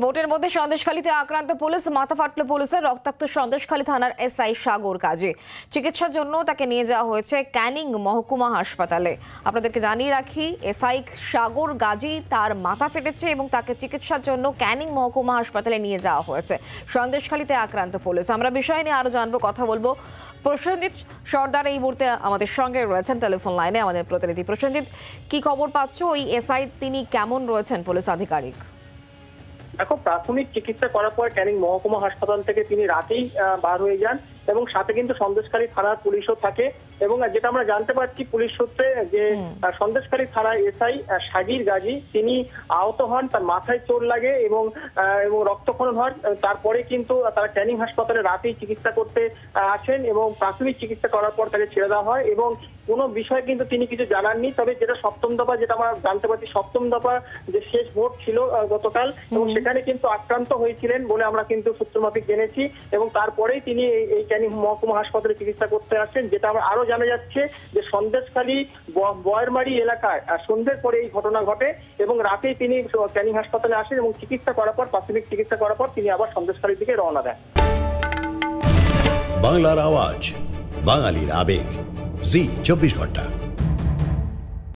ভোটের মধ্যে সন্দেশখালীতে আক্রান্ত পুলিশ, মাথা ফাটল পুলিশের। রক্তাক্ত সন্দেশখালী থানার এসআই সাগর গাজী। চিকিৎসার জন্য তাকে নিয়ে যাওয়া হয়েছে ক্যানিং মহকুমা হাসপাতালে। আপনাদেরকে জানিয়ে রাখি, এসআই সাগর গাজী তার মাথা ফেটেছে এবং তাকে চিকিৎসার জন্য ক্যানিং মহকুমা হাসপাতালে নিয়ে যাওয়া হয়েছে। সন্দেশখালীতে আক্রান্ত পুলিশ। আমরা বিষয় নিয়ে আরো জানবো, কথা বলবো। প্রসেনজিৎ সর্দার এই মুহূর্তে আমাদের সঙ্গে রয়েছেন টেলিফোন লাইনে, আমাদের প্রতিনিধি। প্রসেনজিৎ, কি খবর পাচ্ছ? ওই এসআই তিনি কেমন রয়েছেন পুলিশ আধিকারিক? দেখো, প্রাথমিক চিকিৎসা করার পর ক্যানিং মহকুমা হাসপাতাল থেকে তিনি রাতেই বার হয়ে যান এবং সাথে কিন্তু সন্দেশখালী থানার পুলিশও থাকে। এবং যেটা আমরা জানতে পারছি পুলিশ সূত্রে, যে সন্দেশখালী থানার এসআই সাগর গাজী তিনি আহত হন, তার মাথায় চোট লাগে এবং রক্তক্ষরণ হয়। তারপরে কিন্তু তারা ক্যানিং হাসপাতালে রাতেই চিকিৎসা করতে আসেন এবং প্রাথমিক চিকিৎসা করার পর তাকে ছেড়ে দেওয়া হয় এবং কোনো বিষয় কিন্তু তিনি কিছু জানাননি। তবে যেটা সপ্তম দফা, যেটা আমরা জানতে পারছি, সপ্তম দফা যে শেষ ভোট ছিল গতকাল, এবং সেখানে কিন্তু আক্রান্ত হয়েছিলেন বলে আমরা কিন্তু সূত্রমাফিক জেনেছি। এবং তারপরেই তিনি এই ক্যানিং মহকুমা হাসপাতালে চিকিৎসা করতে আসেন। যেটা আমরা আরো জানা যাচ্ছে যে সন্দেশখালী বয়ারমারি এলাকায় সন্ধ্যের পরে এই ঘটনা ঘটে এবং রাতেই তিনি ক্যানিং হাসপাতালে আসেন এবং চিকিৎসা করার পর, প্রাথমিক চিকিৎসা করার পর তিনি আবার সন্দেশখালীর দিকে রওনা দেন। বাংলার আওয়াজ, বাঙালির আবেগ, জি 24 ঘন্টা।